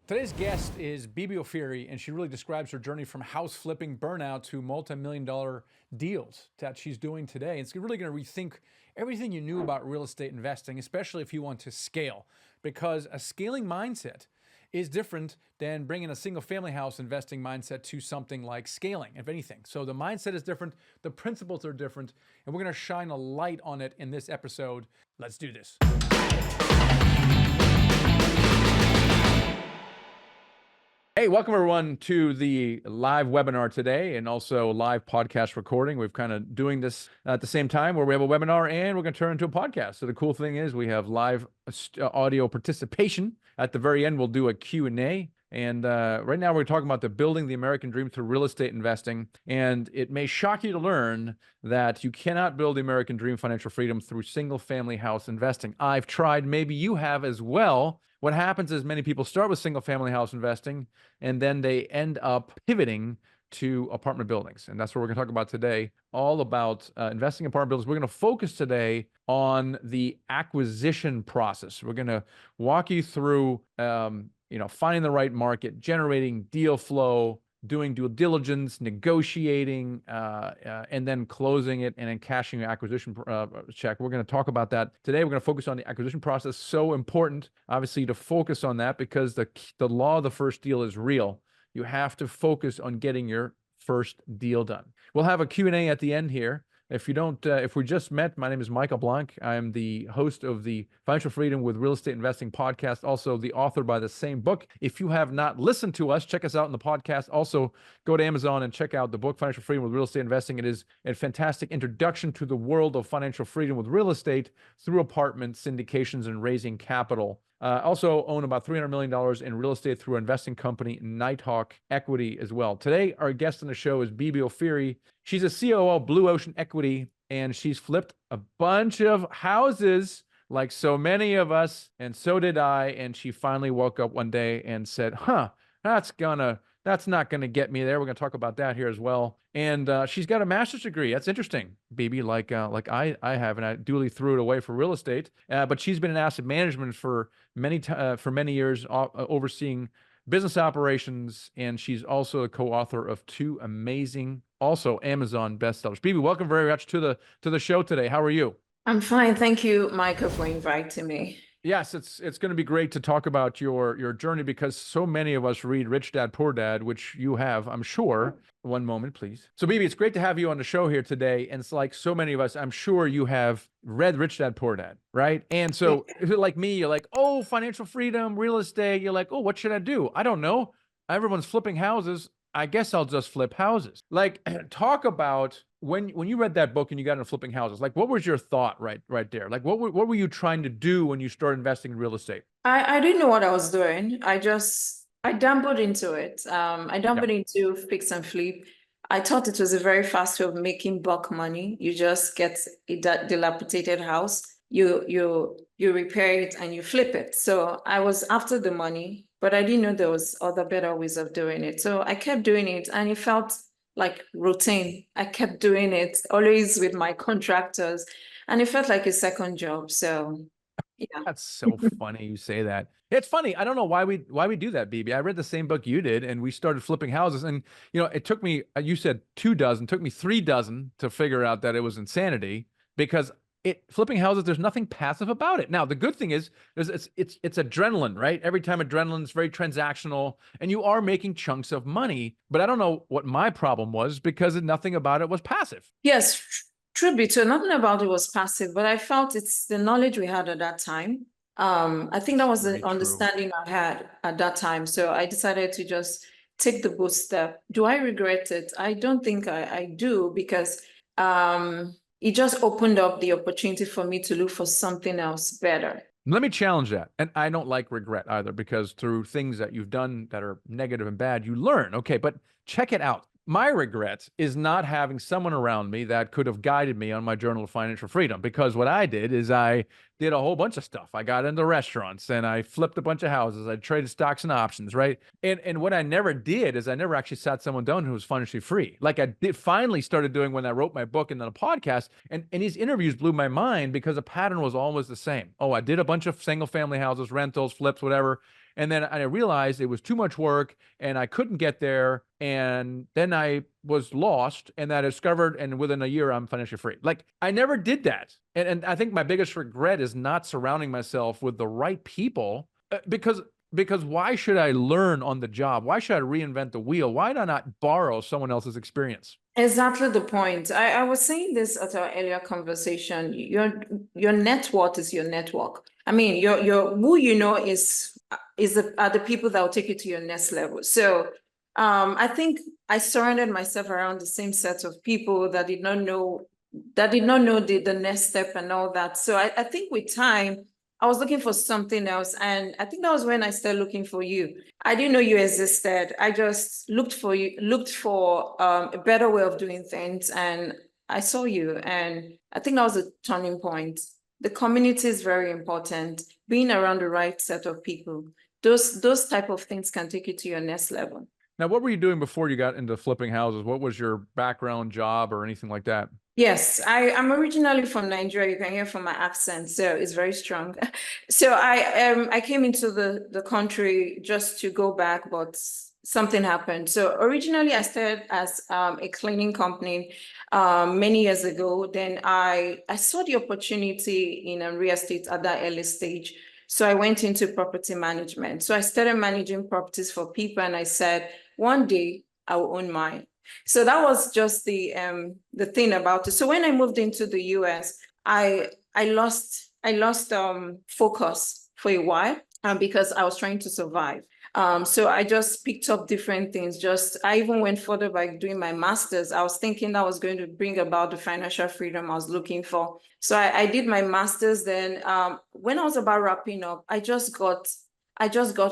Today's guest is Bibi Ofiri, and she really describes her journey from house flipping burnout to multi-million-dollar deals that she's doing today. It's really going to rethink everything you knew about real estate investing, especially if you want to scale, because a scaling mindset is different than bringing a single family house investing mindset to something like scaling, if anything. So the mindset is different, the principles are different, and we're going to shine a light on it in this episode. Let's do this. Hey, welcome everyone to the live webinar today and also live podcast recording. We've kind of doing this at the same time where we have a webinar and we're going to turn into a podcast. So the cool thing is we have live audio participation. At the very end, we'll do a Q&A. And right now we're talking about the building the American dream through real estate investing. And it may shock you to learn that you cannot build the American dream financial freedom through single family house investing. I've tried, maybe you have as well. What happens is many people start with single family house investing and then they end up pivoting to apartment buildings. And that's what we're going to talk about today, all about investing in apartment buildings. We're going to focus today on the acquisition process. We're going to walk you through finding the right market, generating deal flow, doing due diligence, negotiating, and then closing it and then cashing your acquisition check. We're going to talk about that today. We're going to focus on the acquisition process. So important, obviously, to focus on that because the law of the first deal is real. You have to focus on getting your first deal done. We'll have a Q&A at the end here. If we just met, my name is Michael Blanc. I'm the host of the Financial Freedom with Real Estate Investing podcast, also the author by the same book. If you have not listened to us, check us out in the podcast. Also, go to Amazon and check out the book, Financial Freedom with Real Estate Investing. It is a fantastic introduction to the world of financial freedom with real estate through apartment syndications and raising capital. Also own about $300 million in real estate through investing company Nighthawk Equity as well. Today, our guest on the show is Bibi Ofiri. She's a COO of Blue Ocean Equity, and she's flipped a bunch of houses like so many of us, and so did I. And she finally woke up one day and said, that's not gonna get me there. We're gonna talk about that here as well. And she's got a master's degree. That's interesting, Bibi, like I have, and I duly threw it away for real estate. But she's been in asset management for many years, overseeing business operations, and she's also a co-author of two amazing, also Amazon bestsellers. Bibi, welcome very much to the show today. How are you? I'm fine. Thank you, Michael, for inviting me. Yes, it's going to be great to talk about your journey because so many of us read Rich Dad, Poor Dad, which you have, I'm sure. One moment, please. So, Bibi, it's great to have you on the show here today. And it's like so many of us, I'm sure you have read Rich Dad, Poor Dad, right? And so if you're like me, you're like, oh, financial freedom, real estate. You're like, oh, what should I do? I don't know. Everyone's flipping houses. I guess I'll just flip houses. Like, talk about when you read that book and you got into flipping houses, like what was your thought right there? Like what were you trying to do when you started investing in real estate? I didn't know what I was doing. I dabbled into it. I dabbled into fix and flip. I thought it was a very fast way of making bulk money. You just get a dilapidated house, you repair it and you flip it. So I was after the money, but I didn't know there was other better ways of doing it. So I kept doing it and it felt like routine. I kept doing it always with my contractors and it felt like a second job. So yeah. That's so funny you say that. It's funny. I don't know why we do that, Bibi. I read the same book you did and we started flipping houses and it took me, you said 2 dozen, took me 3 dozen to figure out that it was insanity because flipping houses, there's nothing passive about it. Now, the good thing is it's adrenaline, right? Every time adrenaline is very transactional and you are making chunks of money, but I don't know what my problem was because nothing about it was passive. Yes, true be told, nothing about it was passive, but I felt it's the knowledge we had at that time. I think that was the understanding I had at that time. So I decided to just take the bold step. Do I regret it? I don't think I do because it just opened up the opportunity for me to look for something else better. Let me challenge that. And I don't like regret either because through things that you've done that are negative and bad, you learn. Okay, but check it out. My regret is not having someone around me that could have guided me on my journal of financial freedom, because what I did is I did a whole bunch of stuff. I got into restaurants and I flipped a bunch of houses. I traded stocks and options, right? And what I never did is I never actually sat someone down who was financially free. Like I did finally started doing when I wrote my book and then a podcast. And these interviews blew my mind because the pattern was always the same. Oh, I did a bunch of single family houses, rentals, flips, whatever. And then I realized it was too much work and I couldn't get there. And then I was lost, and I discovered, and within a year, I'm financially free. Like, I never did that. And I think my biggest regret is not surrounding myself with the right people, because why should I learn on the job? Why should I reinvent the wheel? Why not borrow someone else's experience? Exactly the point. I was saying this at our earlier conversation. Your net worth is your network. I mean, your who you know are the people that will take you to your next level. So I think I surrounded myself around the same set of people that did not know the next step and all that. So I think with time, I was looking for something else. And I think that was when I started looking for you. I didn't know you existed. I just looked for a better way of doing things. And I saw you. And I think that was a turning point. The community is very important. Being around the right set of people, those type of things can take you to your next level. Now, what were you doing before you got into flipping houses? What was your background, job, or anything like that? Yes, I'm originally from Nigeria. You can hear from my accent, so it's very strong. So I came into the country just to go back, but something happened. So originally I started as a cleaning company many years ago. Then I saw the opportunity in real estate at that early stage. So I went into property management. So I started managing properties for people, and I said, one day I will own mine. So that was just the thing about it. So when I moved into the US, I lost focus for a while because I was trying to survive. So I just picked up different things. I even went further by doing my master's. I was thinking that was going to bring about the financial freedom I was looking for. So I did my master's. Then when I was about wrapping up, I just got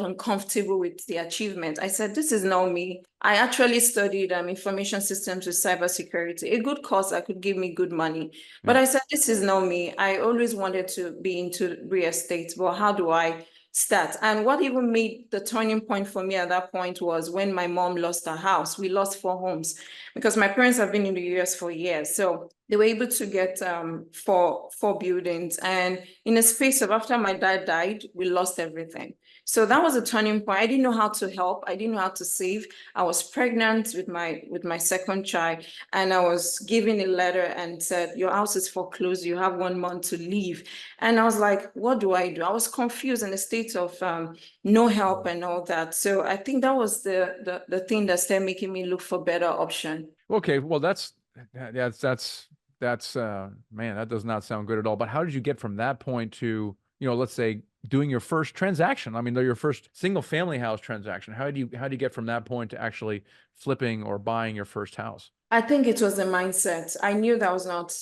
uncomfortable with the achievement. I said, this is not me. I actually studied information systems with cybersecurity, a good course that could give me good money. But I said, this is not me. I always wanted to be into real estate, but how do I start? And what even made the turning point for me at that point was when my mom lost her house. We lost 4 homes because my parents have been in the US for years. So they were able to get 4 buildings. And in a space of after my dad died, we lost everything. So that was a turning point. I didn't know how to help. I didn't know how to save. I was pregnant with my second child, and I was given a letter and said, your house is foreclosed. You have 1 month to leave. And I was like, what do? I was confused in a state of no help and all that. So I think that was the thing that started making me look for better option. Okay, well, that's man, that does not sound good at all. But how did you get from that point to, let's say, doing your first transaction? I mean, your first single family house transaction. How do you get from that point to actually flipping or buying your first house? I think it was the mindset. I knew that I was not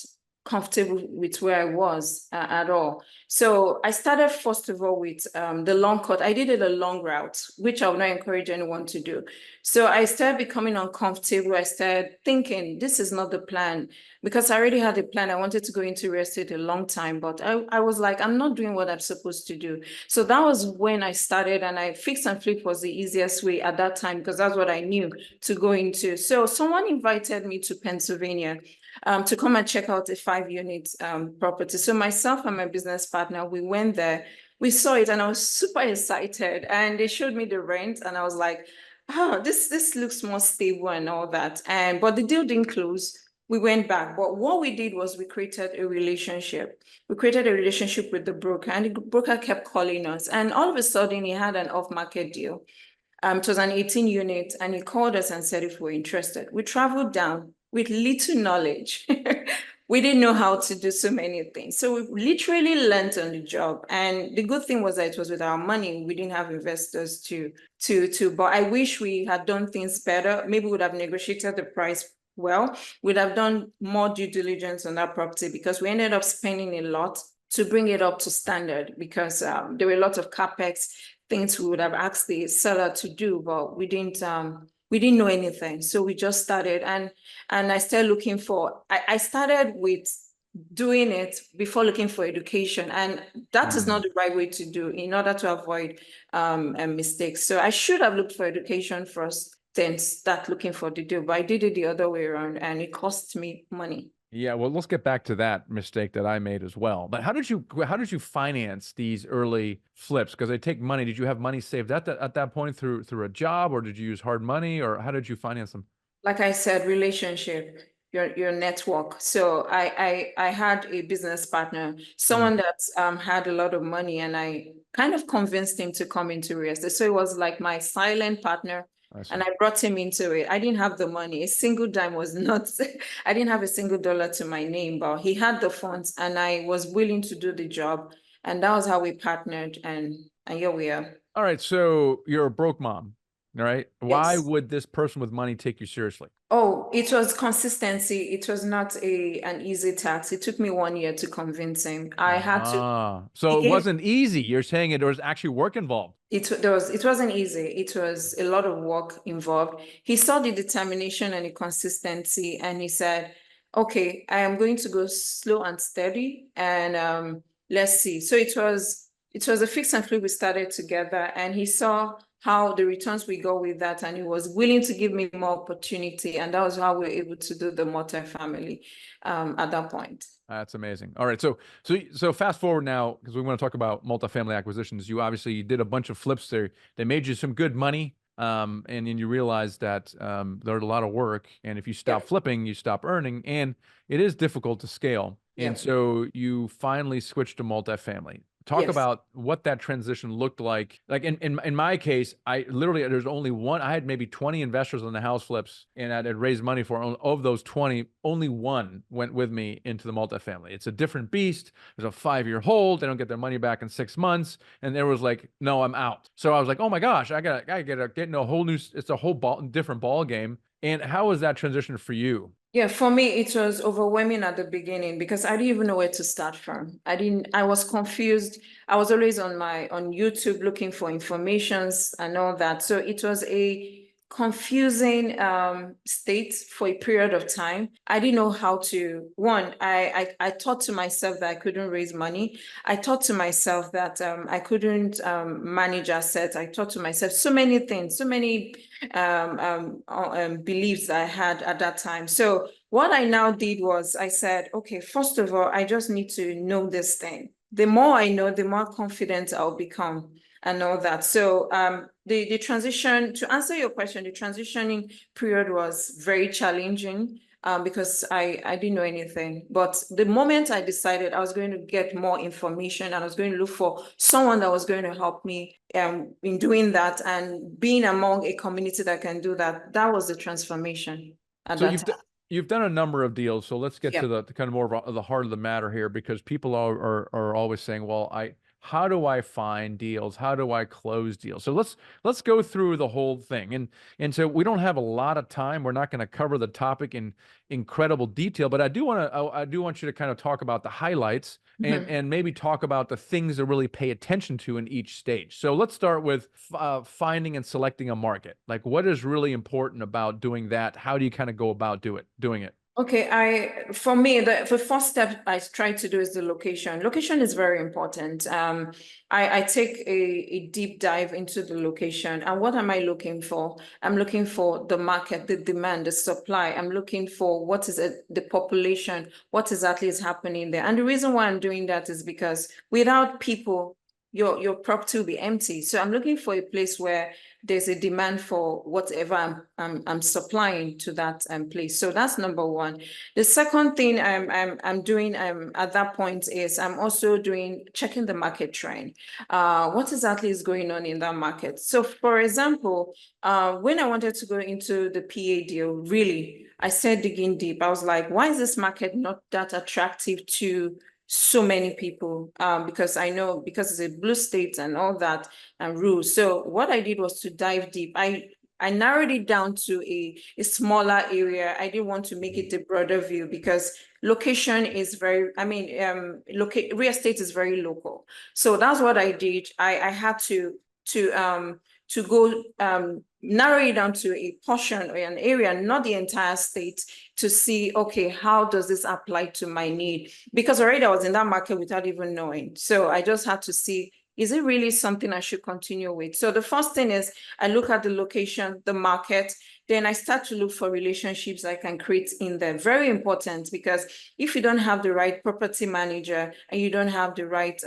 comfortable with where I was at all. So I started first of all with the long cut. I did it a long route, which I would not encourage anyone to do. So I started becoming uncomfortable. I started thinking, this is not the plan, because I already had a plan. I wanted to go into real estate a long time, but I was like, I'm not doing what I'm supposed to do. So that was when I started, and I fix and flip was the easiest way at that time because that's what I knew to go into. So someone invited me to Pennsylvania to come and check out a 5-unit property. So myself and my business partner, we went there, we saw it, and I was super excited. And they showed me the rent, and I was like, oh, this looks more stable and all that. But the deal didn't close. We went back. But what we did was we created a relationship. We created a relationship with the broker, and the broker kept calling us. And all of a sudden, he had an off-market deal. It was an 18-unit, and he called us and said if we're interested. We traveled down with little knowledge. We didn't know how to do so many things. So we literally learned on the job. And the good thing was that it was with our money. We didn't have investors to but I wish we had done things better. Maybe we would have negotiated the price well. We'd have done more due diligence on that property, because we ended up spending a lot to bring it up to standard, because there were a lot of CapEx things we would have asked the seller to do, but we didn't know anything. So we just started, and I started looking for, I started with doing it before looking for education. And that is not the right way to do in order to avoid mistakes. So I should have looked for education first, then start looking for the deal. But I did it the other way around, and it cost me money. Yeah, well, let's get back to that mistake that I made as well. But how did you finance these early flips? Because they take money. Did you have money saved at that point through a job, or did you use hard money, or how did you finance them? Like I said, relationship, your network. So I had a business partner, Mm, someone that had a lot of money, and I kind of convinced him to come into real estate. So it was like my silent partner. I see. And I brought him into it. I didn't have the money. A single dime was not, I didn't have a single dollar to my name, but he had the funds and I was willing to do the job. And that was how we partnered. And here we are. All right, so you're a broke mom, all right? Why Yes. would this person with money take you seriously? Oh, it was consistency. It was not an easy task. It took me 1 year to convince him. I had to, he So it gave wasn't easy. You're saying it was actually work involved. it wasn't easy. It was a lot of work involved. He saw the determination and the consistency and he said, okay, I am going to go slow and steady and let's see. So it was a fix and flip we started together and he saw how the returns we got with that and he was willing to give me more opportunity and that was how we were able to do the multifamily at that point. That's amazing. All right, so fast forward now because we want to talk about multifamily acquisitions. You obviously did a bunch of flips there. They made you some good money, and then you realized that there's a lot of work, and if you stop Yeah, flipping, you stop earning, and it is difficult to scale. And yeah, so you finally switched to multifamily. Talk yes. about what that transition looked like. Like in my case, I literally there's only one. I had maybe 20 investors on the house flips, and I had raised money for. Of those 20, only one went with me into the multifamily. It's a different beast. There's a 5-year hold. They don't get their money back in 6 months, and there was like, no, I'm out. So I was like, oh my gosh, I gotta get into a whole new. It's a whole different ball game. And how was that transition for you? Yeah, for me, it was overwhelming at the beginning because I didn't even know where to start from. I was confused. I was always on YouTube looking for informations and all that. So it was a confusing state for a period of time. I didn't know how to, one, I thought to myself that I couldn't raise money. I thought to myself that I couldn't manage assets. I thought to myself so many things, so many beliefs I had at that time. So what I now did was I said, okay, first of all, I just need to know this thing. The more I know, the more confident I'll become and all that. So the transition, to answer your question, the transitioning period was very challenging because I didn't know anything. But the moment I decided I was going to get more information and I was going to look for someone that was going to help me in doing that and being among a community that can do that, that was the transformation at So that time. you've done a number of deals. So let's get Yeah. to the kind of more of the heart of the matter here, because people are always saying, well, how do I find deals? How do I close deals? So let's go through the whole thing. And so we don't have a lot of time. We're not going to cover the topic in incredible detail, but I do want you to kind of talk about the highlights and maybe talk about the things to really pay attention to in each stage. So let's start with finding and selecting a market. Like, what is really important about doing that? How do you kind of go about doing it? Okay, for me, the first step I try to do is the location. Location is very important. I take a deep dive into the location. And what am I looking for? I'm looking for the market, the demand, the supply. I'm looking for what is the population, what exactly is happening there. And the reason why I'm doing that is because without people, your property will be empty. So I'm looking for a place where there's a demand for whatever I'm supplying to that place. So that's number one. The second thing I'm doing at that point is I'm also checking the market trend. What exactly is going on in that market? So for example, when I wanted to go into the PA deal, really, I started digging deep. I was like, why is this market not that attractive to so many people? Because I know because it's a blue state and all that and rules. So what I did was to dive deep. I narrowed it down to a smaller area. I didn't want to make it a broader view because location is very, real estate is very local. So that's what I did. I had to go narrow it down to a portion or an area, not the entire state, to see, okay, how does this apply to my need? Because already I was in that market without even knowing. So I just had to see is it really something I should continue with? So the first thing is I look at the location, the market, then I start to look for relationships I can create in there. Very important, because if you don't have the right property manager and you don't have the right,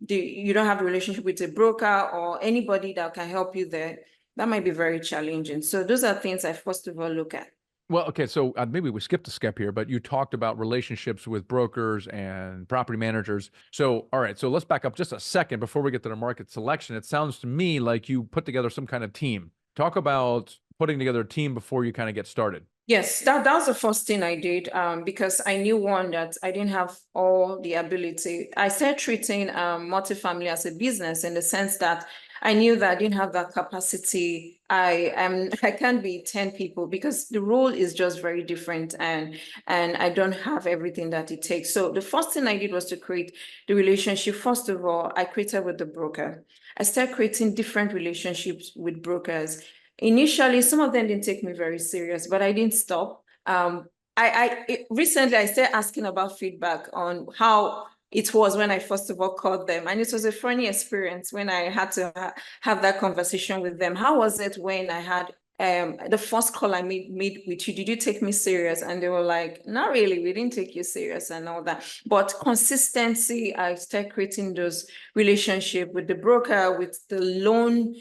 you don't have a relationship with a broker or anybody that can help you there, that might be very challenging. So those are things I first of all look at. Well, okay, so maybe we skipped a step here, but you talked about relationships with brokers and property managers. So, all right, so let's back up just a second before we get to the market selection. It sounds to me like you put together some kind of team. Talk about putting together a team before you kind of get started. Yes, that was the first thing I did, because I knew, one, that I didn't have all the ability. I started treating multifamily as a business, in the sense that I knew that I didn't have that capacity. I can't be 10 people, because the role is just very different, and I don't have everything that it takes. So the first thing I did was to create the relationship. First of all, I created with the broker. I started creating different relationships with brokers. Initially, some of them didn't take me very serious, but I didn't stop. Recently I started asking about feedback on how it was when I first of all called them. And it was a funny experience when I had to have that conversation with them. How was it when I had the first call I made with you? Did you take me serious? And they were like, not really, we didn't take you serious and all that. But consistency, I started creating those relationships with the broker, with the loan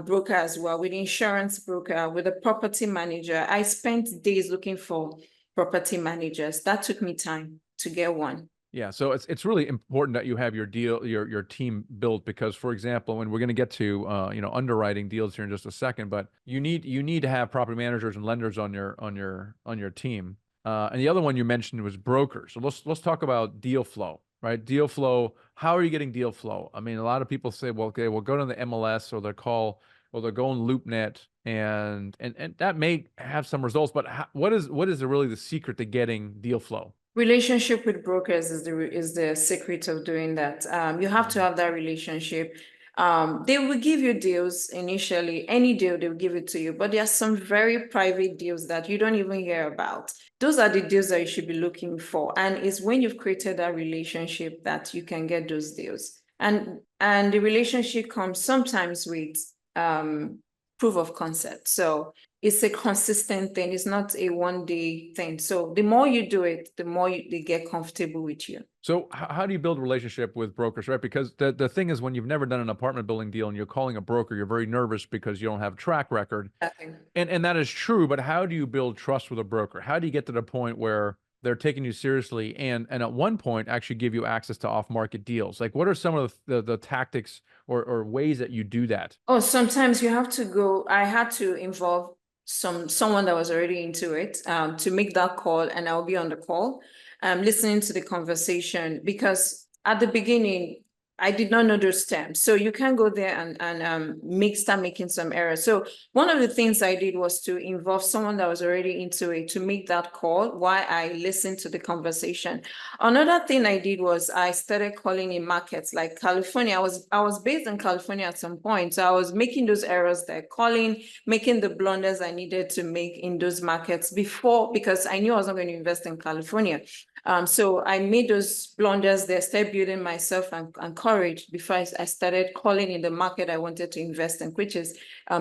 broker as well, with the insurance broker, with the property manager. I spent days looking for property managers. That took me time to get one. Yeah, so it's really important that you have your team built, because, for example, when we're going to get to underwriting deals here in just a second, but you need to have property managers and lenders on your team. And the other one you mentioned was brokers. So let's talk about deal flow, right? Deal flow. How are you getting deal flow? I mean, a lot of people say, well, okay, we'll go to the MLS, or they'll go on LoopNet, and that may have some results, but what is really the secret to getting deal flow? Relationship with brokers is the secret of doing that. You have to have that relationship. They will give you deals initially. Any deal, they will give it to you. But there are some very private deals that you don't even hear about. Those are the deals that you should be looking for. And it's when you've created that relationship that you can get those deals. And the relationship comes sometimes with proof of concept. So it's a consistent thing. It's not a one-day thing. So the more you do it, the more they get comfortable with you. So how do you build a relationship with brokers, right? Because the thing is, when you've never done an apartment building deal and you're calling a broker, you're very nervous because you don't have a track record. And that is true, but how do you build trust with a broker? How do you get to the point where they're taking you seriously and at one point actually give you access to off-market deals? Like, what are some of the tactics or ways that you do that? Oh, sometimes you have to go. I had to involve someone that was already into it to make that call, and I'll be on the call listening to the conversation, because at the beginning I did not know those terms. So you can go there and start making some errors. So one of the things I did was to involve someone that was already into it to make that call while I listened to the conversation. Another thing I did was I started calling in markets like California. I was based in California at some point. So I was making those errors there, making the blunders I needed to make in those markets before, because I knew I was not going to invest in California. So I made those blunders there, started building myself and courage before I started calling in the market I wanted to invest in, which is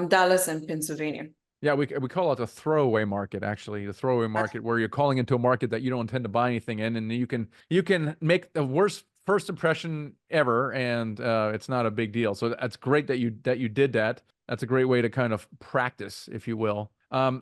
Dallas and Pennsylvania. Yeah, we call it the throwaway market, actually, the throwaway market, where you're calling into a market that you don't intend to buy anything in, and you can make the worst first impression ever, and it's not a big deal. So that's great that you did that. That's a great way to kind of practice, if you will.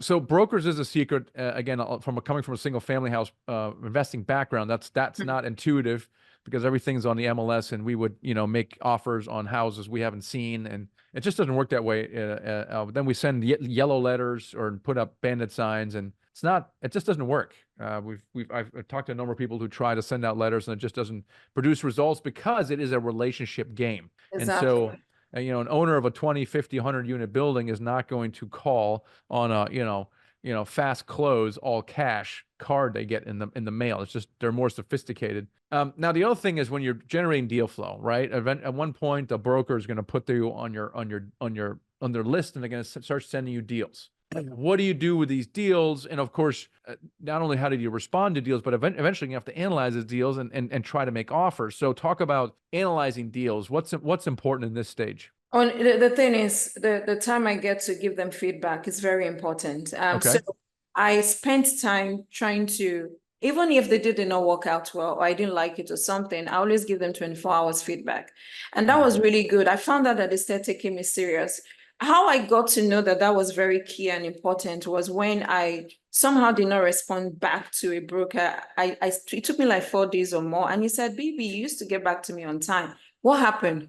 So brokers is a secret. Again, coming from a single family house investing background, that's not intuitive, because everything's on the MLS, and we would make offers on houses we haven't seen, and it just doesn't work that way. Then we send yellow letters or put up bandit signs, and it just doesn't work. I've talked to a number of people who try to send out letters, and it just doesn't produce results, because it is a relationship game. Exactly. And so an owner of a 20, 50, 100 unit building is not going to call on a fast close, all cash card they get in the mail. It's just, they're more sophisticated. Now the other thing is, when you're generating deal flow, right? At one point, the broker is going to put you on their list, and they're going to start sending you deals. what do you do with these deals? And of course, not only how did you respond to deals, but eventually you have to analyze those deals and try to make offers. So talk about analyzing deals. What's important in this stage? The thing is, the time I get to give them feedback is very important. So Okay. I spent time trying to, even if they did not work out well, or I didn't like it or something, I always give them 24 hours feedback. And that was really good. I found out that they started taking me serious. How I got to know that that was very key and important was when I somehow did not respond back to a broker. It took me like 4 days or more. And he said, Bibi, you used to get back to me on time. What happened?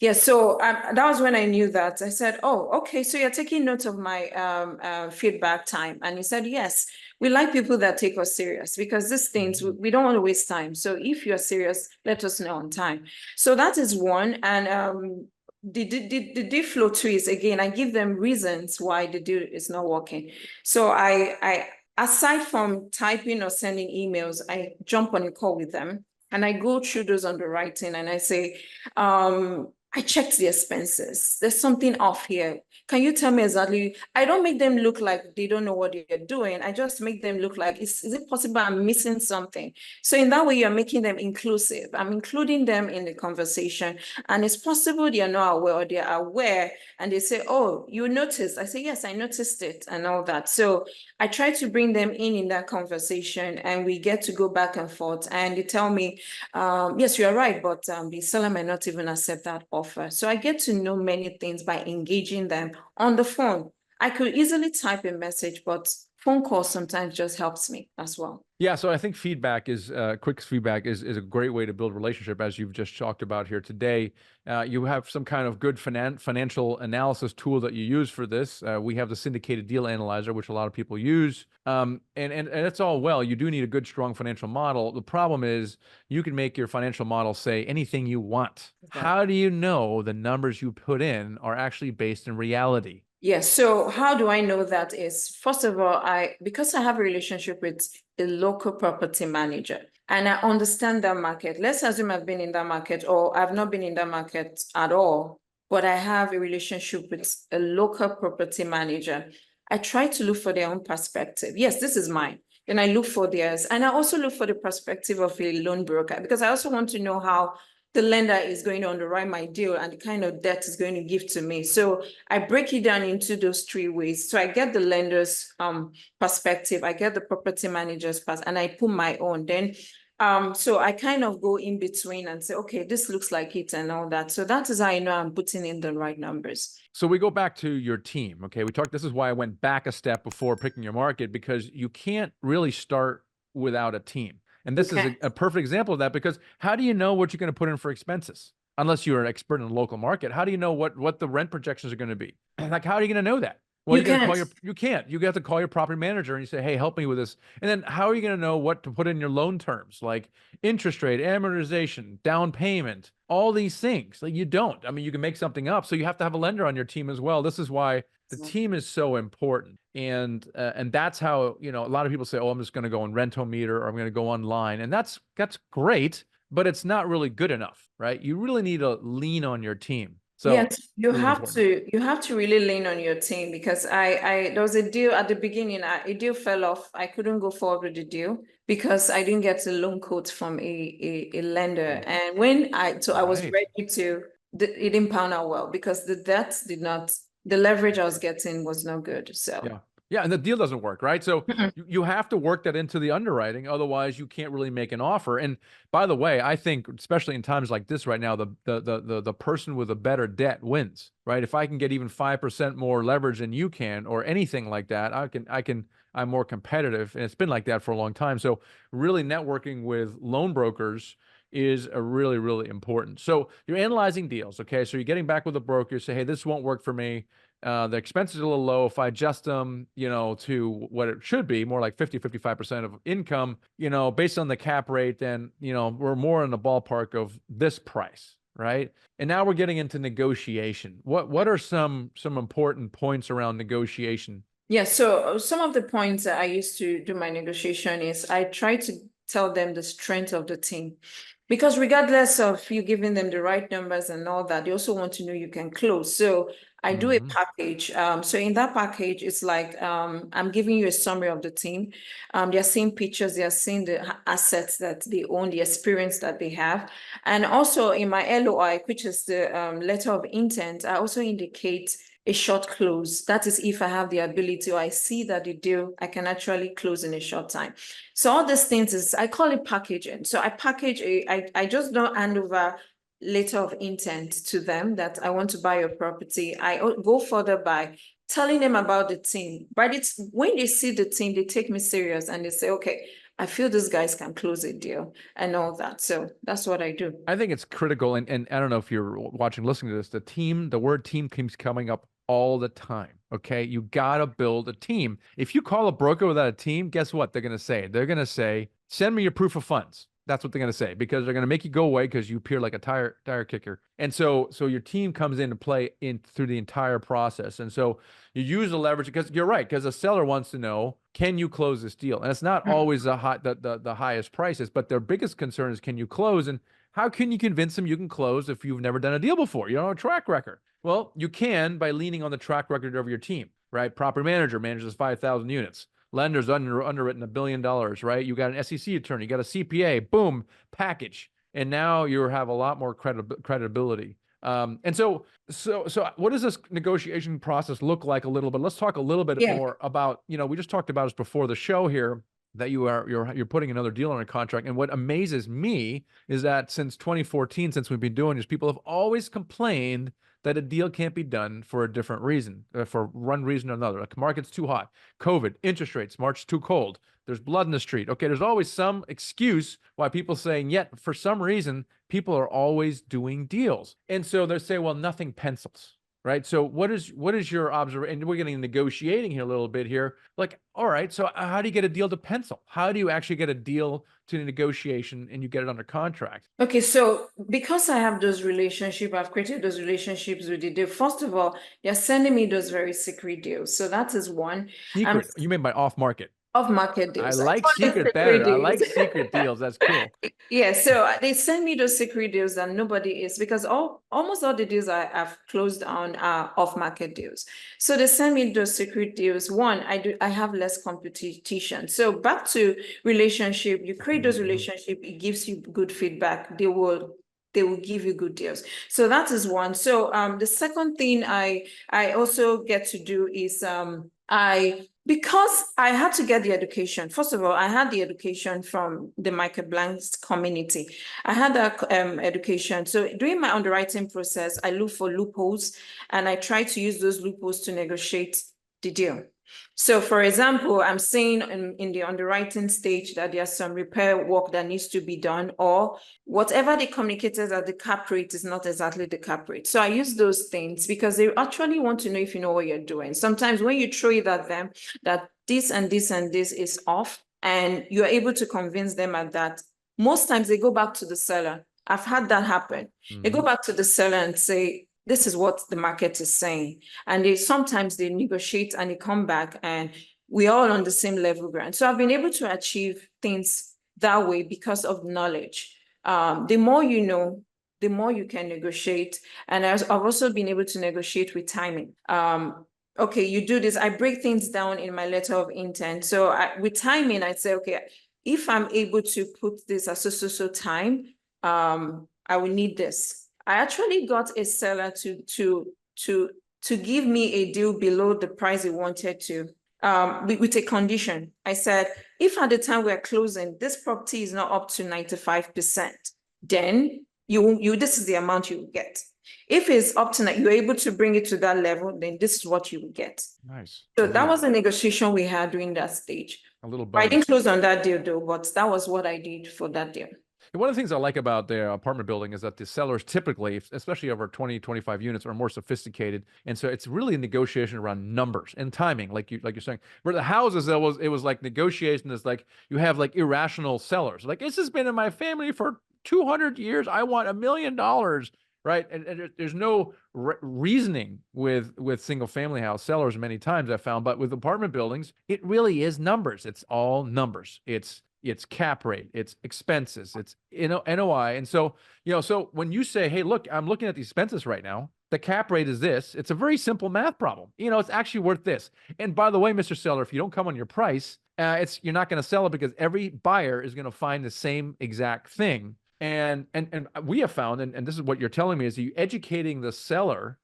Yeah, so that was when I knew that. I said, oh, okay, so you're taking note of my feedback time. And he said, yes, we like people that take us serious because these things, we don't want to waste time. So if you're serious, let us know on time. So that is one. And the deal flow too is, again, I give them reasons why the deal is not working. So I aside from typing or sending emails, I jump on a call with them and I go through those underwriting and I say, I checked the expenses. There's something off here. Can you tell me exactly? I don't make them look like they don't know what they're doing. I just make them look like, is it possible I'm missing something? So in that way, you're making them inclusive. I'm including them in the conversation. And it's possible they're not aware or they're aware and they say, oh, you noticed. I say, yes, I noticed it and all that. So I try to bring them in that conversation and we get to go back and forth. And they tell me, yes, you're right, but the seller might not even accept that offer. So I get to know many things by engaging them on the phone. I could easily type a message, but phone calls sometimes just helps me as well. Yeah, so I think feedback is quick feedback is a great way to build a relationship, as you've just talked about here today. You have some kind of good financial analysis tool that you use for this. We have the syndicated deal analyzer, which a lot of people use, and it's all well. You do need a good, strong financial model. The problem is you can make your financial model say anything you want. How do you know the numbers you put in are actually based in reality? Yes. So how do I know that is, first of all, because I have a relationship with a local property manager and I understand that market. Let's assume I've been in that market or I've not been in that market at all, but I have a relationship with a local property manager. I try to look for their own perspective. Yes, this is mine. Then I look for theirs. And I also look for the perspective of a loan broker because I also want to know how the lender is going to underwrite my deal and the kind of debt is going to give to me. So I break it down into those 3 ways. So I get the lender's perspective, I get the property manager's perspective, and I put my own. Then so I kind of go in between and say, okay, this looks like it and all that. So that is how I know I'm putting in the right numbers. So we go back to your team. Okay, this is why I went back a step before picking your market, because you can't really start without a team. And this is a perfect example of that, because how do you know what you're going to put in for expenses? Unless you're an expert in the local market, how do you know what the rent projections are going to be? Like, how are you going to know that? Well, you can't. You have to call your property manager and you say, hey, help me with this. And then how are you going to know what to put in your loan terms, like interest rate, amortization, down payment, all these things? Like, you don't. I mean, you can make something up. So you have to have a lender on your team as well. This is why the team is so important. And that's how, a lot of people say, oh, I'm just going to go on Rentometer or I'm going to go online. And that's great, but it's not really good enough, right? You really need to lean on your team. So yes, you have to really lean on your team because there was a deal at the beginning, a deal fell off. I couldn't go forward with the deal because I didn't get a loan quote from a lender. And when I was ready to, it didn't pan out well because the leverage I was getting was not good. So yeah, and the deal doesn't work, right? So you have to work that into the underwriting, otherwise you can't really make an offer. And by the way, I think especially in times like this right now, the person with a better debt wins, right? If I can get even 5% more leverage than you can, or anything like that, I'm more competitive, and it's been like that for a long time. So really networking with loan brokers is a really, really important. So you're analyzing deals, okay? So you're getting back with a broker, you say, hey, this won't work for me. The expenses are a little low. If I adjust them, to what it should be, more like 50-55% of income, based on the cap rate, then, we're more in the ballpark of this price, right? And now we're getting into negotiation. What are some important points around negotiation? Yeah, so some of the points that I used to do my negotiation is I try to tell them the strength of the team. Because regardless of you giving them the right numbers and all that, they also want to know you can close. So I do a package. So in that package, it's like I'm giving you a summary of the team. They're seeing pictures, they're seeing the assets that they own, the experience that they have. And also in my LOI, which is the letter of intent, I also indicate a short close. That is if I have the ability or I see that the deal I can actually close in a short time. So all these things is, I call it packaging. So I package, I just don't hand over letter of intent to them that I want to buy your property. I go further by telling them about the team. But it's when they see the team, they take me serious and they say, okay, I feel these guys can close a deal and all that. So that's what I do. I think it's critical. And I don't know if you're watching, listening to this, the word team keeps coming up all the time. Okay. You got to build a team. If you call a broker without a team, guess what they're going to say? They're going to say, send me your proof of funds. That's what they're going to say, because they're going to make you go away because you appear like a tire kicker. And so your team comes into play through the entire process. And so you use the leverage, because you're right, because a seller wants to know, can you close this deal? And it's not always the highest prices, but their biggest concern is, can you close? And how can you convince them you can close if you've never done a deal before? You don't have a track record. Well, you can by leaning on the track record of your team, right? Property manager manages 5,000 units. Lenders underwritten $1 billion, right? You got an SEC attorney, you got a CPA, boom, package. And now you have a lot more credibility. And so what does this negotiation process look like a little bit? Let's talk a little bit more about, we just talked about this before the show here, that you're putting another deal on a contract. And what amazes me is that since 2014, since we've been doing this, people have always complained that a deal can't be done for a different reason, for one reason or another. Like, market's too hot, COVID, interest rates, March too cold, there's blood in the street. Okay, there's always some excuse why people saying, yet for some reason, people are always doing deals. And so they say, well, nothing pencils. Right. So what is your observation? And we're getting negotiating here a little bit here. Like, all right, so how do you get a deal to pencil? How do you actually get a deal to the negotiation and you get it under contract? Okay, so because I have those relationships, I've created those relationships with the deal. First of all, they're sending me those very secret deals. So that is one. Secret. You mean by off market? Off-market I deals. like secret better. I like secret deals. That's cool. Yeah, so they send me those secret deals that nobody is, because almost all the deals I've closed on are off-market deals. So they send me those secret deals. One, I have less competition. So back to relationship, you create those relationships, it gives you good feedback. They will give you good deals. So that is one. So the second thing I also get to do is because I had to get the education. First of all, I had the education from the Michael Blank's community. I had that education. So during my underwriting process, I look for loopholes and I try to use those loopholes to negotiate the deal. So for example, I'm saying in the underwriting stage that there's some repair work that needs to be done, or whatever they communicated at the cap rate is not exactly the cap rate. So I use those things because they actually want to know if you know what you're doing. Sometimes when you throw it at them that this and this and this is off, and you're able to convince them at that, most times they go back to the seller. I've had that happen. They go back to the seller and say, this is what the market is saying. And sometimes they negotiate and they come back and we're all on the same level ground. So I've been able to achieve things that way because of knowledge. The more you know, the more you can negotiate. And I've also been able to negotiate with timing. Okay, you do this. I break things down in my letter of intent. So with timing, I say, okay, if I'm able to put this at so time, I will need this. I actually got a seller to give me a deal below the price he wanted to, with a condition. I said, if at the time we're closing, this property is not up to 95%, then this is the amount you will get. If it's up to you're able to bring it to that level, then this is what you will get. Nice. So that was a negotiation we had during that stage. A little bonus. I didn't close on that deal though, but that was what I did for that deal. One of the things I like about the apartment building is that the sellers typically, especially over 20, 25 units, are more sophisticated. And so it's really a negotiation around numbers and timing, like you're saying. Where the houses, it was like negotiation is like you have like irrational sellers. Like, this has been in my family for 200 years. I want $1 million, right? And there's no reasoning with single family house sellers many times I've found. But with apartment buildings, it really is numbers. It's all numbers. It's cap rate, it's expenses, it's NOI. And so, so when you say, hey, look, I'm looking at the expenses right now, the cap rate is this. It's a very simple math problem. It's actually worth this. And by the way, Mr. Seller, if you don't come on your price, you're not going to sell it because every buyer is going to find the same exact thing. And we have found, and this is what you're telling me, is you educating the seller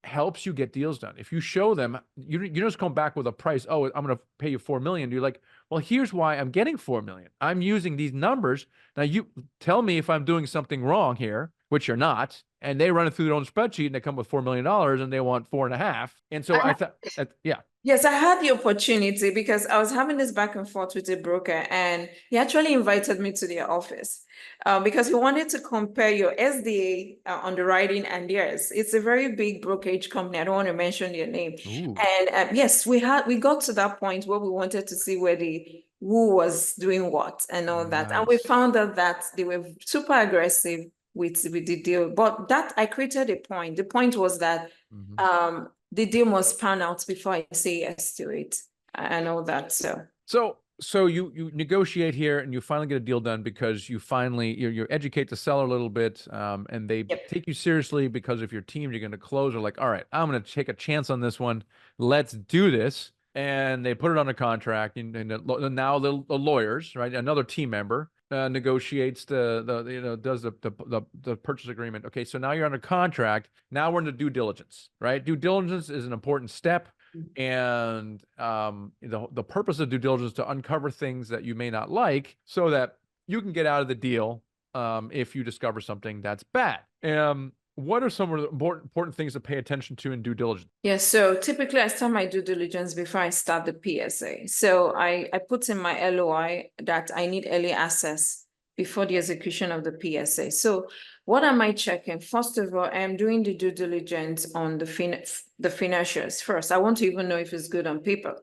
helps you get deals done. If you show them, you just come back with a price. Oh, I'm going to pay you 4 million. You're like, well, here's why I'm getting 4 million. I'm using these numbers. Now you tell me if I'm doing something wrong here, which you're not. And they run it through their own spreadsheet and they come with $4 million and they want 4.5. And so I thought, yeah. Yes, I had the opportunity because I was having this back and forth with a broker, and he actually invited me to their office because he wanted to compare your SDA underwriting and theirs. It's a very big brokerage company. I don't want to mention their name. Ooh. And yes, we got to that point where we wanted to see who was doing what and all that. And we found out that they were super aggressive with the deal. But that I created a point. The point was that the deal must pan out before I say yes to it and all that. So you negotiate here and you finally get a deal done because you educate the seller a little bit, and they take you seriously because if your team, you're going to close, are like, all right, I'm going to take a chance on this one. Let's do this. And they put it on a contract, and now the lawyers, right? Another team member negotiates does the purchase agreement. Okay, so now you're under contract. Now we're into due diligence, right? Due diligence is an important step, and the purpose of due diligence is to uncover things that you may not like, so that you can get out of the deal if you discover something that's bad. What are some of the important things to pay attention to in due diligence? Yes, so typically I start my due diligence before I start the PSA. So I put in my LOI that I need early access before the execution of the PSA. So what am I checking? First of all, I'm doing the due diligence on the financials first. I want to even know if it's good on paper.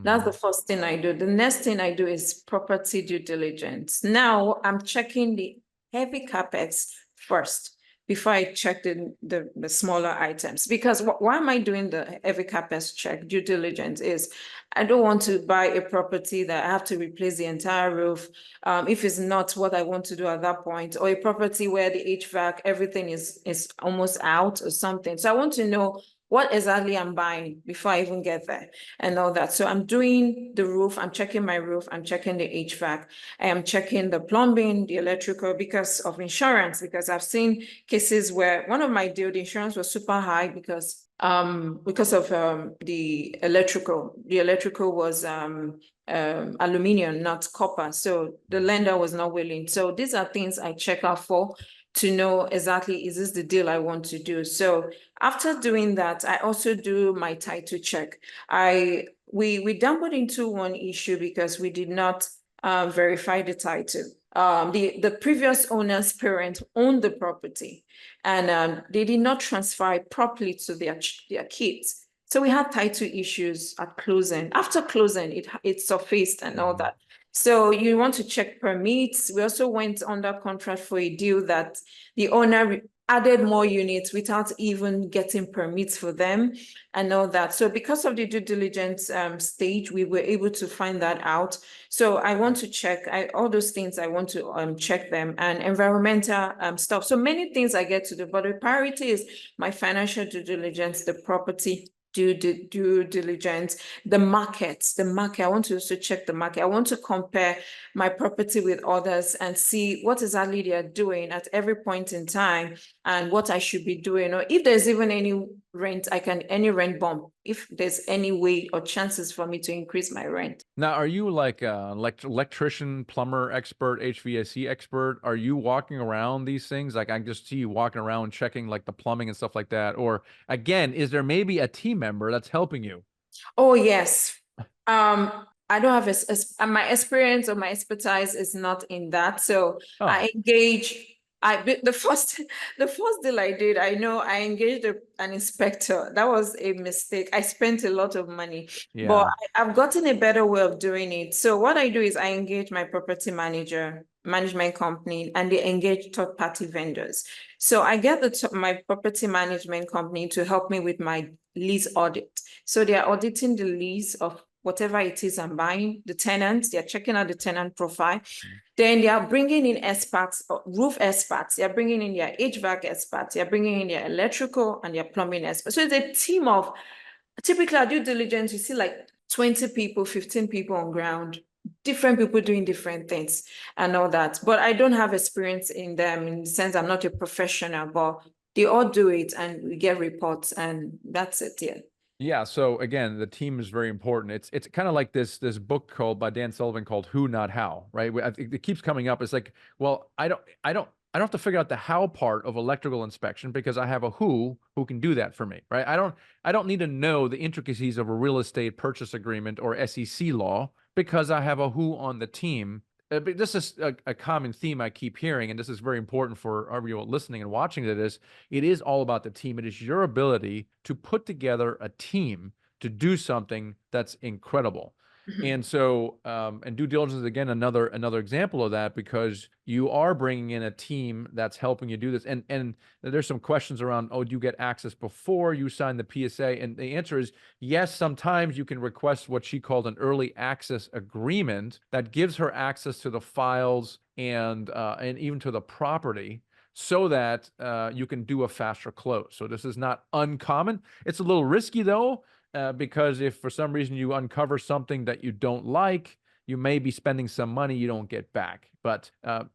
That's the first thing I do. The next thing I do is property due diligence. Now I'm checking the heavy CapEx first before I check the smaller items. Because why am I doing the heavy CapEx check, due diligence, is I don't want to buy a property that I have to replace the entire roof if it's not what I want to do at that point, or a property where the HVAC, everything is almost out or something. So I want to know what exactly I'm buying before I even get there and all that. So I'm doing the roof, I'm checking my roof, I'm checking the HVAC, I am checking the plumbing, the electrical, because of insurance, because I've seen cases where one of my deals, the insurance was super high because of the electrical. The electrical was aluminum, not copper. So the lender was not willing. So these are things I check out for to know exactly, is this the deal I want to do? So after doing that, I also do my title check. We dabbled into one issue because we did not verify the title. The previous owner's parent owned the property, and they did not transfer it properly to their kids. So we had title issues at closing. After closing, it surfaced and all that. So you want to check permits. We also went under contract for a deal that the owner added more units without even getting permits for them and all that. So because of the due diligence stage, we were able to find that out. So I want to check all those things. I want to check them, and environmental stuff. So many things I get to do, but the priority is my financial due diligence, the property due diligence, the market. I want to also check the market. I want to compare my property with others and see what exactly they are doing at every point in time and what I should be doing, or if there's even any rent bump, if there's any way or chances for me to increase my rent. Now, are you like electrician, plumber expert, HVAC expert? Are you walking around these things? Like I just see you walking around checking like the plumbing and stuff like that. Or again, is there maybe a team member that's helping you? Oh, yes. I don't have my experience or my expertise is not in that. So I engage. The first deal I did, I know I engaged an inspector. That was a mistake. I spent a lot of money, but I've gotten a better way of doing it. So what I do is I engage my property management company, and they engage third-party vendors. So I get my property management company to help me with my lease audit. So they are auditing the lease of whatever it is I'm buying, the tenants, they're checking out the tenant profile. Then they are bringing in experts, roof experts. They're bringing in their HVAC experts. They're bringing in their electrical and their plumbing experts. So it's a team of, typically our due diligence, you see like 20 people, 15 people on ground, different people doing different things and all that. But I don't have experience in them in the sense I'm not a professional, but they all do it and we get reports and that's it. Yeah. Yeah. So again, the team is very important. It's kind of like this book called by Dan Sullivan called Who Not How, right? It keeps coming up. It's like, well, I don't have to figure out the how part of electrical inspection because I have a who can do that for me, right? I don't need to know the intricacies of a real estate purchase agreement or SEC law because I have a who on the team. But this is a common theme I keep hearing, and this is very important for everyone listening and watching to this. It is all about the team. It is your ability to put together a team to do something that's incredible. And so, and due diligence is again another example of that because you are bringing in a team that's helping you do this. And there's some questions around, oh, do you get access before you sign the PSA? And the answer is yes. Sometimes you can request what she called an early access agreement that gives her access to the files and even to the property, so that you can do a faster close. So this is not uncommon. It's a little risky though. Because if for some reason you uncover something that you don't like, you may be spending some money you don't get back. But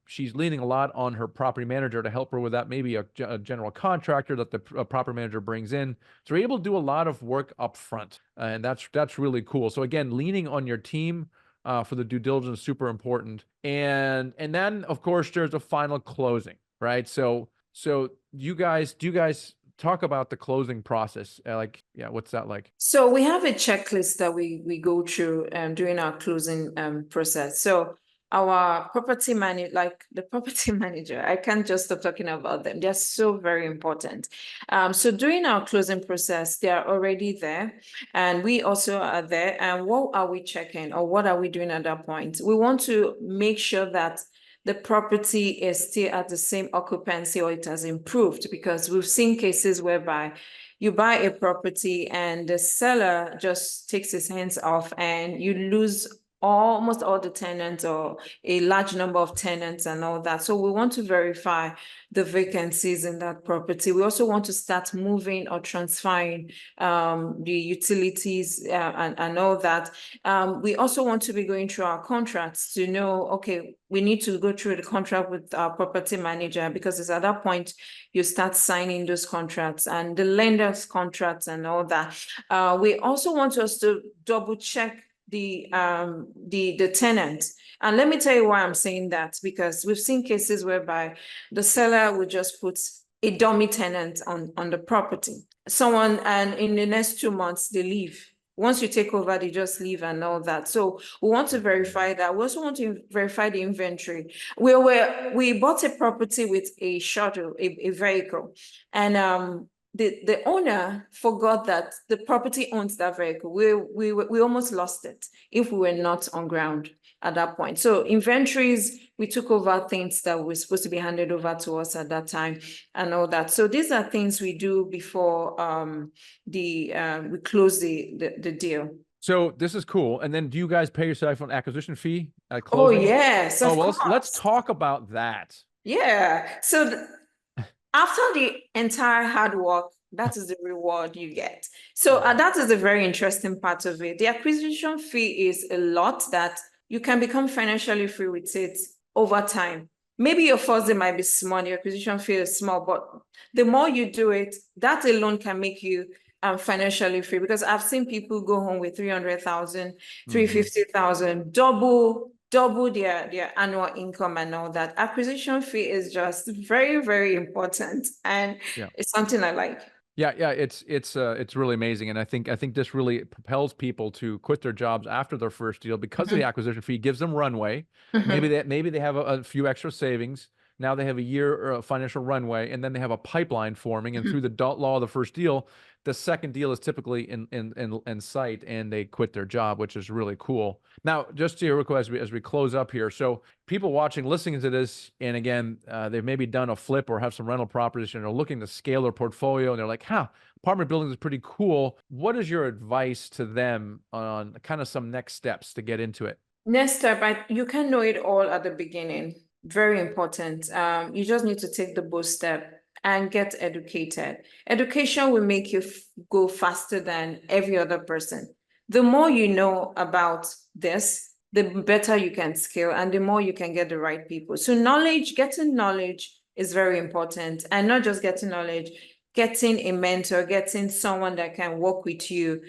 she's leaning a lot on her property manager to help her with that, maybe a general contractor that the property manager brings in. So we're able to do a lot of work up front, and that's really cool. So again, leaning on your team for the due diligence is super important. And then, of course, there's a final closing, right? So do you guys talk about the closing process? What's that like? So we have a checklist that we go through during our closing process. So our property manager, like the property manager, I can't just stop talking about them. They're so very important. So during our closing process, they are already there and we also are there. And what are we checking or what are we doing at that point? We want to make sure that the property is still at the same occupancy or it has improved, because we've seen cases whereby you buy a property and the seller just takes his hands off and you lose almost all the tenants or a large number of tenants and all that. So we want to verify the vacancies in that property. We also want to start moving or transferring the utilities and all that. We also want to be going through our contracts to know, okay, we need to go through the contract with our property manager, because it's at that point you start signing those contracts and the lender's contracts and all that. We also want us to double check the tenant. And let me tell you why I'm saying that, because we've seen cases whereby the seller would just put a dummy tenant on the property. Someone, and in the next 2 months, they leave. Once you take over, they just leave and all that. So we want to verify that. We also want to verify the inventory. We bought a property with a shuttle, a vehicle, and the owner forgot that the property owns that vehicle. We almost lost it if we were not on ground at that point. So inventories, we took over things that were supposed to be handed over to us at that time and all that. So these are things we do before we close the deal. So this is cool. And then do you guys pay yourself an acquisition fee at Oh, closing? yes, of well, course. let's talk about that. Yeah. So after the entire hard work, that is the reward you get. So that is a very interesting part of it. The acquisition fee is a lot that you can become financially free with it over time. Maybe your first day might be small, your acquisition fee is small, but the more you do it, that alone can make you financially free. Because I've seen people go home with 300,000, 350,000, double their annual income and all that. Acquisition fee is just very, very important, and it's something I like. Yeah, it's really amazing, and I think this really propels people to quit their jobs after their first deal because of the acquisition fee. Gives them runway. Maybe they have a few extra savings. Now they have a year financial runway, and then they have a pipeline forming. And through the law of the first deal, the second deal is typically in sight and they quit their job, which is really cool. Now, just to real quick as we close up here. So people watching, listening to this, and again, they've maybe done a flip or have some rental properties and are looking to scale their portfolio, and they're like, apartment buildings is pretty cool. What is your advice to them on kind of some next steps to get into it? Next step, you can know it all at the beginning. Very important. You just need to take the bold step and get educated. Education will make you go faster than every other person. The more you know about this, the better you can scale and the more you can get the right people. So getting knowledge is very important, and not just getting knowledge, getting a mentor, getting someone that can work with you.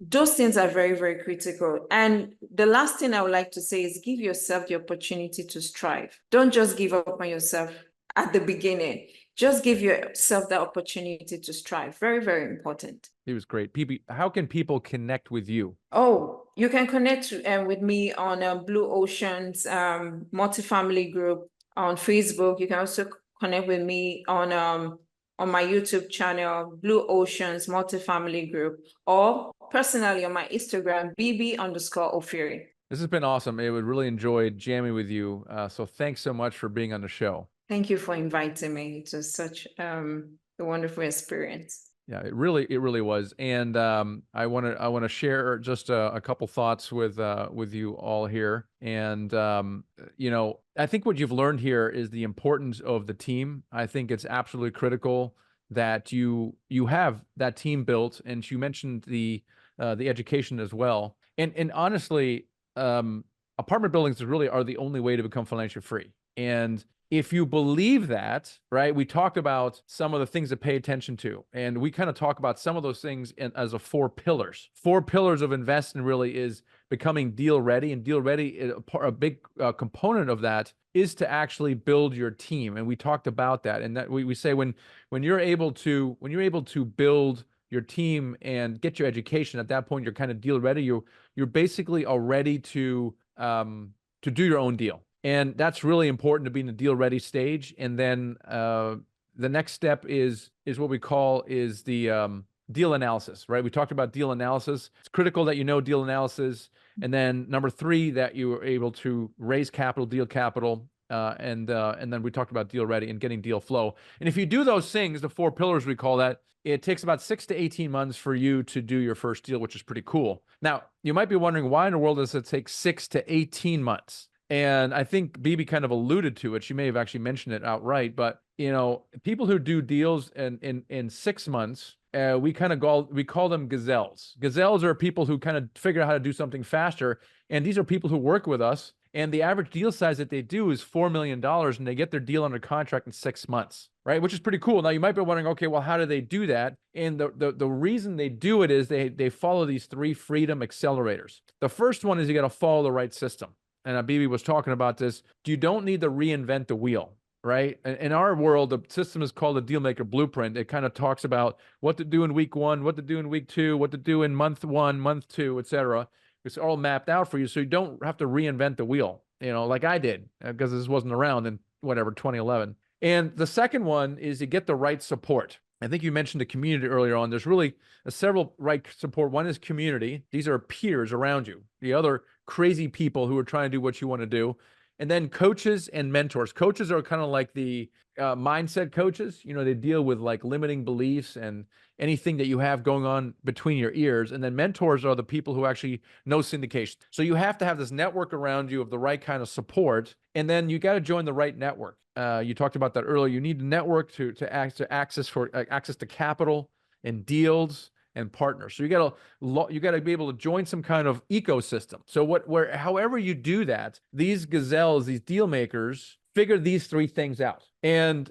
Those things are very, very critical. And the last thing I would like to say is give yourself the opportunity to strive. Don't just give up on yourself at the beginning. Just give yourself the opportunity to strive. Very, very important. It was great. Bibi, how can people connect with you? Oh, you can connect with me on Blue Ocean's multifamily group on Facebook. You can also connect with me on my YouTube channel, Blue Ocean's Multifamily Group, or personally on my Instagram, Bibi_Ofiri. This has been awesome. I would really enjoyed jamming with you. So thanks so much for being on the show. Thank you for inviting me. It was such a wonderful experience. Yeah, it really was. And I want to share just a couple thoughts with you all here. And I think what you've learned here is the importance of the team. I think it's absolutely critical that you have that team built. And you mentioned the education as well. And honestly, apartment buildings really are the only way to become financially free. And if you believe that, right, we talked about some of the things to pay attention to, and we kind of talk about some of those things as a 4 pillars. 4 pillars of investing really is becoming deal ready, and deal ready, a big component of that is to actually build your team. And we talked about that, and that we say when you're able to build your team and get your education, at that point you're kind of deal ready. You're basically all ready to do your own deal. And that's really important to be in the deal ready stage. And then the next step is what we call is the deal analysis, right? We talked about deal analysis. It's critical that you know deal analysis. And then number 3, that you are able to raise capital, deal capital. And then we talked about deal ready and getting deal flow. And if you do those things, the 4 pillars we call that, it takes about 6 to 18 months for you to do your first deal, which is pretty cool. Now, you might be wondering, why in the world does it take 6 to 18 months? And I think Bibi kind of alluded to it. She may have actually mentioned it outright, but people who do deals in 6 months, we call them gazelles. Gazelles are people who kind of figure out how to do something faster. And these are people who work with us. And the average deal size that they do is $4 million, and they get their deal under contract in 6 months, right? Which is pretty cool. Now you might be wondering, okay, well, how do they do that? And the reason they do it is they follow these 3 freedom accelerators. The first one is you got to follow the right system. And Bibi was talking about this. You don't need to reinvent the wheel, right? In our world, the system is called the Dealmaker Blueprint. It kind of talks about what to do in week 1, what to do in week 2, what to do in month 1, month 2, etc. It's all mapped out for you, so you don't have to reinvent the wheel, like I did, because this wasn't around in 2011. And the second one is you get the right support. I think you mentioned the community earlier on. There's really several right support. One is community. These are peers around you, the other crazy people who are trying to do what you want to do. And then coaches and mentors. Coaches are kind of like the mindset coaches. They deal with like limiting beliefs and anything that you have going on between your ears. And then mentors are the people who actually know syndication. So you have to have this network around you of the right kind of support. And then you got to join the right network. You talked about that earlier. You need a network to access to capital and deals and partners. So you got to be able to join some kind of ecosystem. So however you do that, these gazelles, these deal makers, figure these 3 things out. And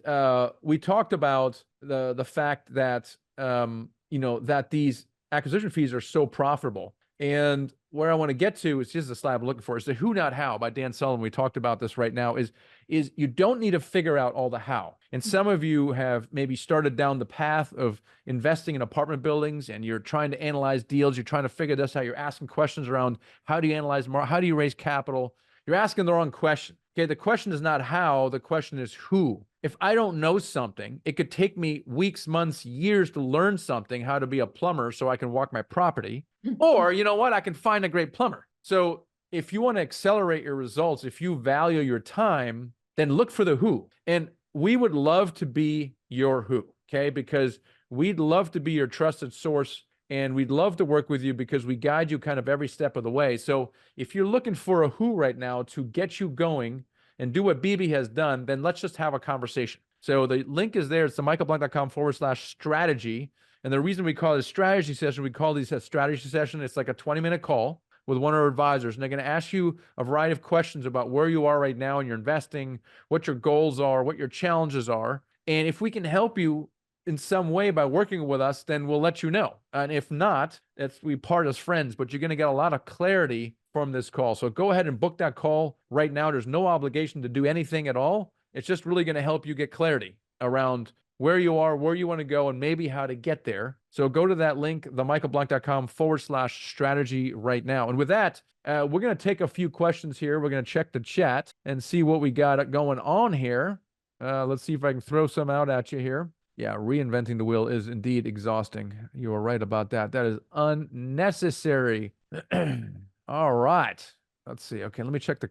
we talked about the fact that that these acquisition fees are so profitable. And where I want to get to is just the slide I'm looking for. Is the who, not how by Dan Sullivan. We talked about this right now. Is you don't need to figure out all the how. And some of you have maybe started down the path of investing in apartment buildings, and you're trying to analyze deals. You're trying to figure this out. You're asking questions around how do you analyze, how do you raise capital? You're asking the wrong question. Okay, the question is not how. The question is who. if I don't know something, it could take me weeks, months, years to learn something, how to be a plumber so I can walk my property. Or, you know what, I can find a great plumber. So if you want to accelerate your results, if you value your time, then look for the who. And we would love to be your who, okay? Because we'd love to be your trusted source, and we'd love to work with you because we guide you kind of every step of the way. So if you're looking for a who right now to get you going and do what Bibi has done, then let's just have a conversation. So the link is there. It's themichaelblank.com/strategy. And the reason we call it a strategy session, we call these a strategy session. It's like a 20-minute call with one of our advisors, and they're going to ask you a variety of questions about where you are right now in your investing, what your goals are, what your challenges are. And if we can help you in some way by working with us, then we'll let you know. And if not, we part as friends, but you're going to get a lot of clarity from this call. So go ahead and book that call right now. There's no obligation to do anything at all. It's just really going to help you get clarity around where you are, where you want to go, and maybe how to get there. So go to that link, themichaelblank.com/strategy right now. And with that, we're going to take a few questions here. We're going to check the chat and see what we got going on here. Let's see if I can throw some out at you here. Yeah, reinventing the wheel is indeed exhausting. You are right about that. That is unnecessary. All right. Let's see. Okay, let me check the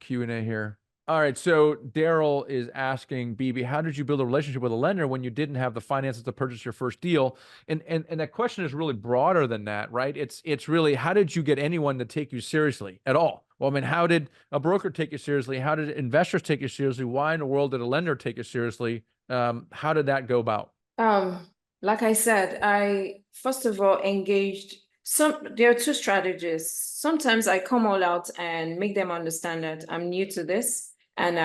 Q&A here. All right, so Daryl is asking, Bibi, how did you build a relationship with a lender when you didn't have the finances to purchase your first deal? And that question is really broader than that, right? It's really, how did you get anyone to take you seriously at all? Well, I mean, how did a broker take you seriously? How did investors take you seriously? Why in the world did a lender take you seriously? How did that go about? Like I said, I first of all engaged there are two strategies. Sometimes I come all out and make them understand that I'm new to this, and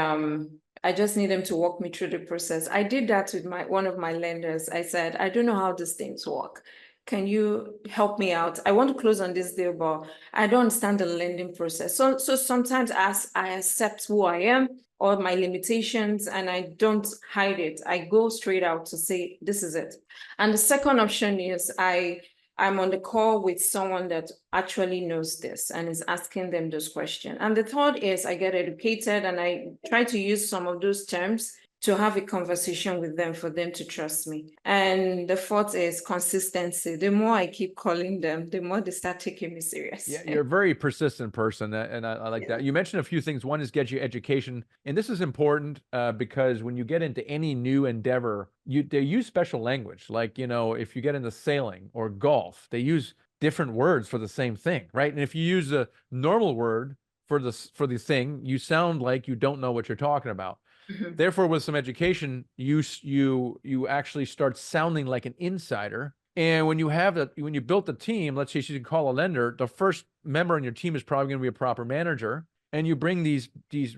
I just need them to walk me through the process. I did that with one of my lenders. I said, I don't know how these things work. Can you help me out? I want to close on this deal, but I don't understand the lending process. So sometimes as I accept who I am or my limitations, and I don't hide it. I go straight out to say, this is it. And the second option is I'm on the call with someone that actually knows this and is asking them this question. And the third is I get educated and I try to use some of those terms to have a conversation with them for them to trust me. And the fourth is consistency. The more I keep calling them, the more they start taking me serious. Yeah, you're a very persistent person, and I like that. You mentioned a few things. One is get you education, and this is important because when you get into any new endeavor, they use special language. Like, if you get into sailing or golf, they use different words for the same thing, right? And if you use a normal word for the thing, you sound like you don't know what you're talking about. Mm-hmm. Therefore, with some education, you actually start sounding like an insider. And when you built the team, let's say you can call a lender, the first member in your team is probably going to be a proper manager, and you bring these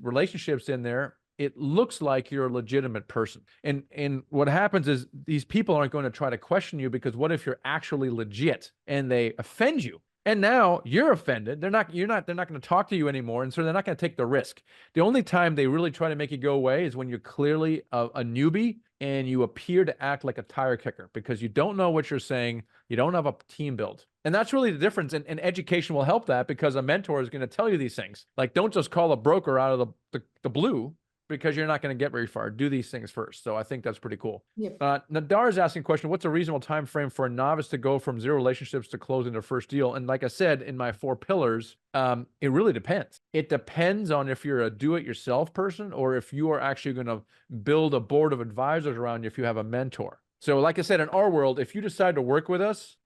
relationships in there, it looks like you're a legitimate person. And what happens is these people aren't going to try to question you, because what if you're actually legit and they offend you? And now you're offended. They're not going to talk to you anymore. And so they're not going to take the risk. The only time they really try to make you go away is when you're clearly a newbie and you appear to act like a tire kicker because you don't know what you're saying. You don't have a team built. And that's really the difference. And education will help that, because a mentor is going to tell you these things. Like, don't just call a broker out of the blue, because you're not going to get very far. Do these things first. So I think that's pretty cool. Yep. Nadar is asking a question, what's a reasonable time frame for a novice to go from 0 relationships to closing their first deal? And like I said, in my 4 pillars, it really depends. It depends on if you're a do-it-yourself person or if you are actually going to build a board of advisors around you, if you have a mentor. So like I said, in our world, if you decide to work with us,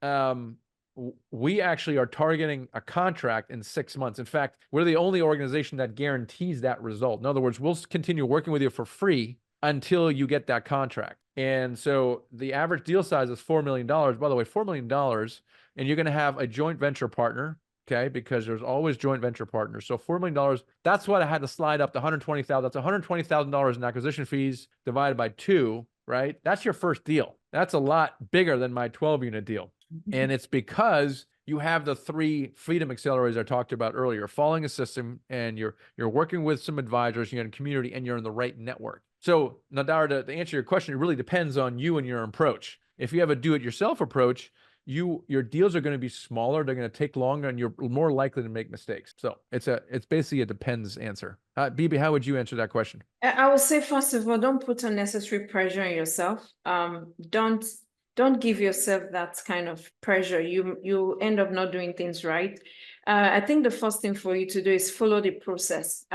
we actually are targeting a contract in 6 months. In fact, we're the only organization that guarantees that result. In other words, we'll continue working with you for free until you get that contract. And so the average deal size is $4 million. By the way, $4 million, and you're going to have a joint venture partner, okay? Because there's always joint venture partners. So $4 million, that's what I had to slide up to $120,000. That's $120,000 in acquisition fees divided by 2, right? That's your first deal. That's a lot bigger than my 12-unit deal. And it's because you have the 3 freedom accelerators I talked about earlier, following a system, and you're working with some advisors, you're in a community, and you're in the right network. So Nadar, to answer your question, it really depends on you and your approach. If you have a do-it-yourself approach, your deals are going to be smaller, they're going to take longer, and you're more likely to make mistakes. So it's basically a depends answer. Bibi, how would you answer that question? I would say, first of all, don't put unnecessary pressure on yourself. Don't give yourself that kind of pressure. You end up not doing things right. I think the first thing for you to do is follow the process.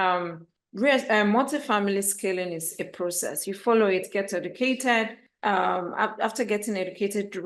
Multifamily scaling is a process. You follow it, get educated. After getting educated,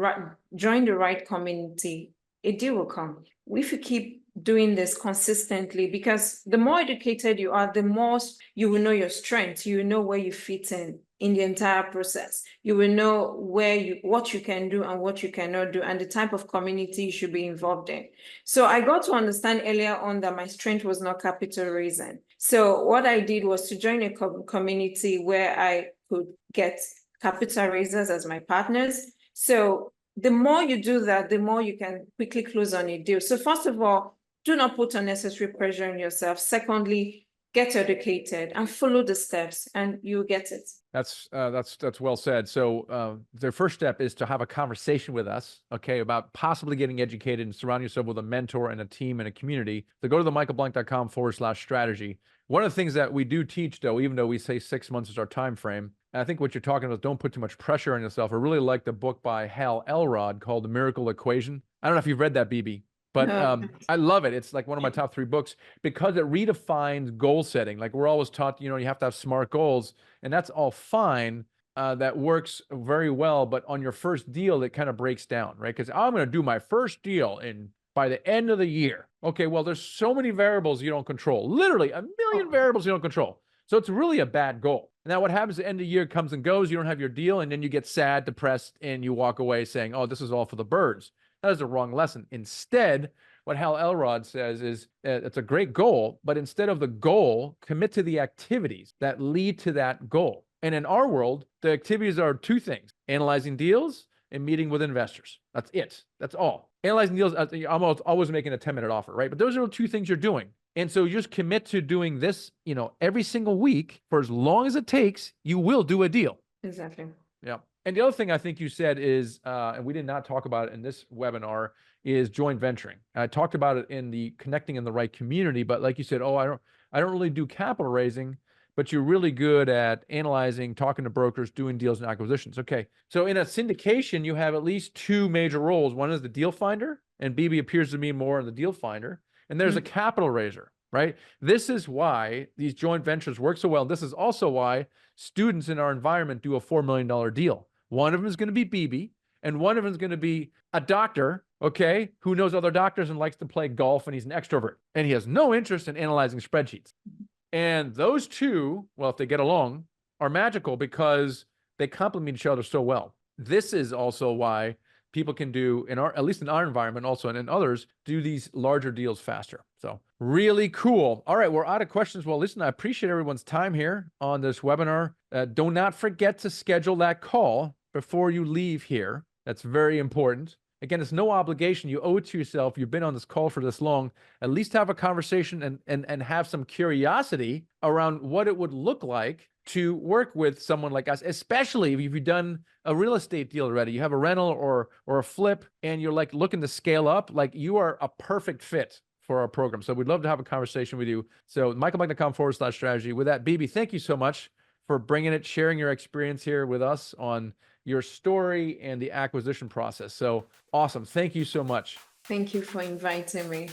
join the right community, a deal will come. If you keep doing this consistently, because the more educated you are, the more you will know your strengths, you will know where you fit in the entire process. You will know what you can do and what you cannot do, and the type of community you should be involved in. So I got to understand earlier on that my strength was not capital raising. So what I did was to join a community where I could get capital raisers as my partners. So the more you do that, the more you can quickly close on a deal. So first of all, do not put unnecessary pressure on yourself. Secondly, get educated and follow the steps, and you'll get it. That's well said. So the first step is to have a conversation with us, okay, about possibly getting educated and surround yourself with a mentor and a team and a community. So go to themichaelblank.com/strategy. One of the things that we do teach, though, even though we say 6 months is our time frame, and I think what you're talking about is don't put too much pressure on yourself. I really like the book by Hal Elrod called The Miracle Equation. I don't know if you've read that, Bibi, but I love it. It's like one of my top 3 books because it redefines goal setting. Like we're always taught, you have to have SMART goals, and that's all fine. That works very well, but on your first deal, it kind of breaks down, right? Because I'm going to do my first deal by the end of the year. Okay, well, there's so many variables you don't control. Literally a million variables you don't control. So it's really a bad goal. Now, what happens at the end of the year comes and goes. You don't have your deal, and then you get sad, depressed, and you walk away saying, oh, this is all for the birds. That is the wrong lesson. Instead, what Hal Elrod says is it's a great goal, but instead of the goal, commit to the activities that lead to that goal. And in our world, the activities are 2 things: analyzing deals and meeting with investors. That's it. That's all. Analyzing deals, I'm always making a 10-minute offer, right? But those are the 2 things you're doing. And so you just commit to doing this, every single week for as long as it takes, you will do a deal. Exactly. Yeah. And the other thing I think you said is, and we did not talk about it in this webinar, is joint venturing. I talked about it in the connecting in the right community, but like you said, I don't really do capital raising, but you're really good at analyzing, talking to brokers, doing deals and acquisitions. Okay. So in a syndication, you have at least 2 major roles. One is the deal finder, and Bibi appears to me more in the deal finder. And there's a capital raiser, right? This is why these joint ventures work so well. This is also why students in our environment do a $4 million deal. One of them is going to be Bibi, and one of them is going to be a doctor, okay, who knows other doctors and likes to play golf, and he's an extrovert, and he has no interest in analyzing spreadsheets. And those 2, well, if they get along, are magical because they complement each other so well. This is also why people can do, at least in our environment also, and in others, do these larger deals faster. So really cool. All right, we're out of questions. Well, listen, I appreciate everyone's time here on this webinar. Do not forget to schedule that call before you leave here. That's very important. Again, it's no obligation. You owe it to yourself. You've been on this call for this long. At least have a conversation and have some curiosity around what it would look like to work with someone like us, especially if you've done a real estate deal already. You have a rental or a flip, and you're like looking to scale up. Like, you are a perfect fit for our program. So we'd love to have a conversation with you. So michaelblank.com/strategy. With that, Bibi, thank you so much for bringing it, sharing your experience here with us on your story and the acquisition process. So awesome. Thank you so much. Thank you for inviting me.